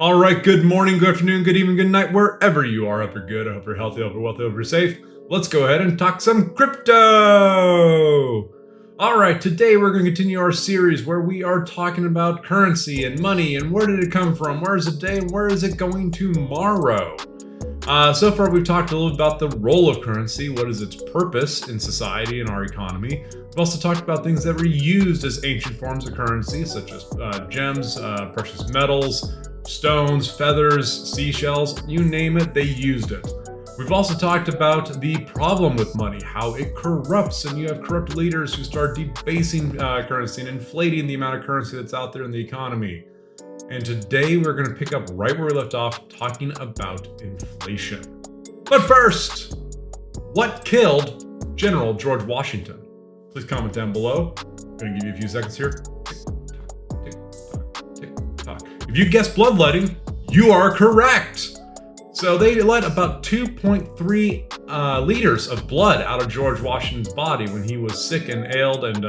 All right, good morning, good afternoon, good evening, good night, wherever you are. I hope you're good, I hope you're healthy, I hope you're wealthy, I hope you're safe. Let's go ahead and talk some crypto. All right, today we're going to continue our series where we are talking about currency and money and where did it come from, where is it today, and where is it going tomorrow. So far, we've talked a little about the role of currency, what is its purpose in society and our economy. We've also talked about things that were used as ancient forms of currency, such as gems, precious metals, stones, feathers, seashells, you name it, they used it. We've also talked about the problem with money, how it corrupts, and you have corrupt leaders who start debasing currency and inflating the amount of currency that's out there in the economy. And today we're going to pick up right where we left off, talking about inflation. But first, what killed General George Washington? Please comment down below. I'm going to give you a few seconds here. If you guessed bloodletting, you are correct. So they let about 2.3 liters of blood out of George Washington's body when he was sick and ailed, and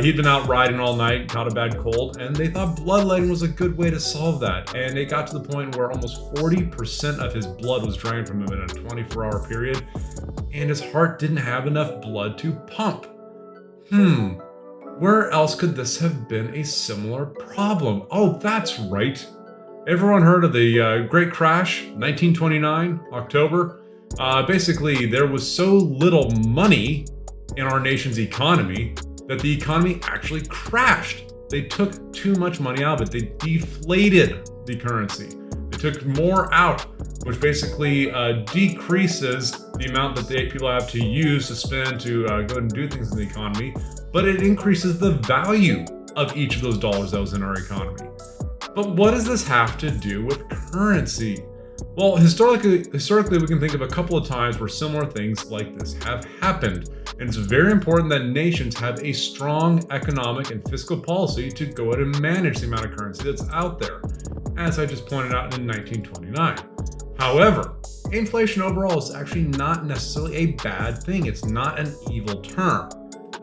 he'd been out riding all night, caught a bad cold, and they thought bloodletting was a good way to solve that. And it got to the point where almost 40% of his blood was drained from him in a 24-hour period, and his heart didn't have enough blood to pump. Where else could this have been a similar problem? Oh, that's right. Everyone heard of the Great Crash, 1929, October? Basically, there was so little money in our nation's economy that the economy actually crashed. They took too much money out of it. They deflated the currency. They took more out, which basically decreases the amount that people have to use to spend to go ahead and do things in the economy, but it increases the value of each of those dollars that was in our economy. But what does this have to do with currency? Well, historically, we can think of a couple of times where similar things like this have happened. And it's very important that nations have a strong economic and fiscal policy to go ahead and manage the amount of currency that's out there, as I just pointed out in 1929. However, inflation overall is actually not necessarily a bad thing. It's not an evil term.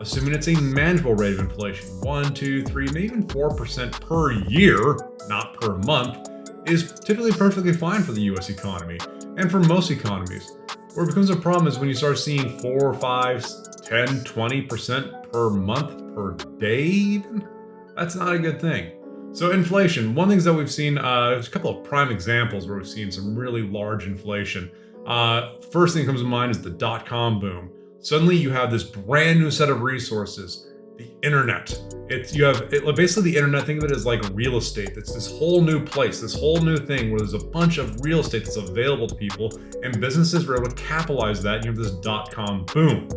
Assuming it's a manageable rate of inflation, 1, 2, 3, maybe even 4% per year, not per month, is typically perfectly fine for the US economy and for most economies. Where it becomes a problem is when you start seeing 4, 5, 10, 20% per month, per day even. That's not a good thing. So inflation, one of the things that we've seen, there's a couple of prime examples where we've seen some really large inflation. First thing that comes to mind is the dot-com boom. Suddenly you have this brand new set of resources, the internet. Basically the internet, think of it as like real estate. It's this whole new place, this whole new thing where there's a bunch of real estate that's available to people, and businesses were able to capitalize that, and you have this dot-com boom.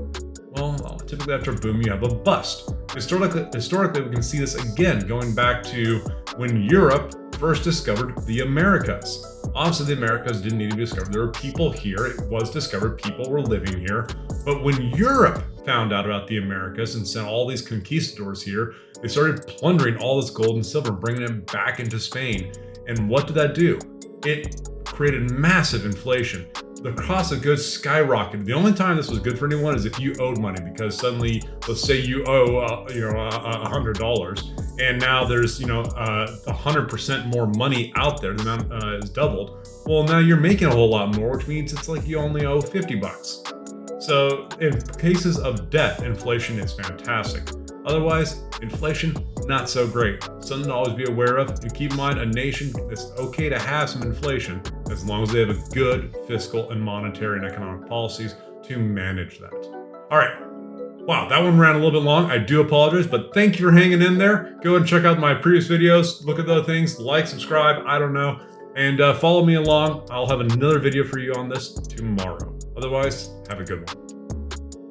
Well, typically after a boom, you have a bust. Historically, we can see this again going back to when Europe first discovered the Americas. Obviously, the Americas didn't need to be discovered. There were people here. It was discovered. People were living here. But when Europe found out about the Americas and sent all these conquistadors here, they started plundering all this gold and silver, bringing it back into Spain. And what did that do? It created massive inflation. The cost of goods skyrocketed. The only time this was good for anyone is if you owed money, because suddenly, let's say you owe, $100, and now there's, 100% more money out there. The amount is doubled. Well, now you're making a whole lot more, which means it's like you only owe $50. So in cases of debt, inflation is fantastic. Otherwise, inflation, not so great. Something to always be aware of. And keep in mind, a nation, it's okay to have some inflation as long as they have a good fiscal and monetary and economic policies to manage that. All right. Wow, that one ran a little bit long. I do apologize, but thank you for hanging in there. Go and check out my previous videos. Look at those things. Like, subscribe, I don't know. And follow me along. I'll have another video for you on this tomorrow. Otherwise, have a good one.